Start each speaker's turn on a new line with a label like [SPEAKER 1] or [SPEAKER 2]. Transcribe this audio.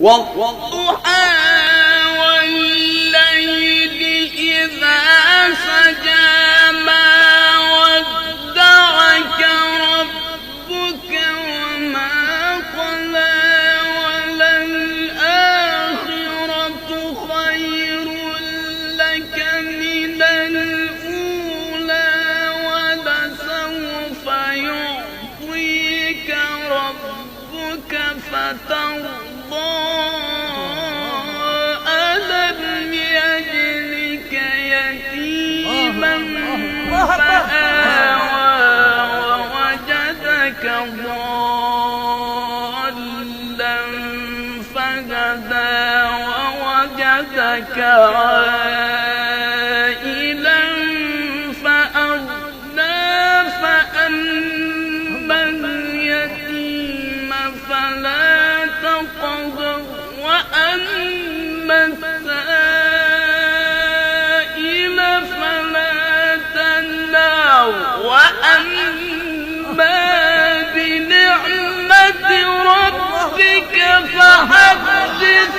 [SPEAKER 1] والضحى والليل إذا سجى ما ودعك ربك وما قلى وللآخرة خير لك من الأولى ولسوف يعطيك ربك فترضى ألم يجدك يتيما فآوى ووجدك ضالا فهدى ووجدك عائلا فأغنى فأما اليتيم فلا تقهر وأما السائل فلا تنهر وأما بنعمة ربك فحدث.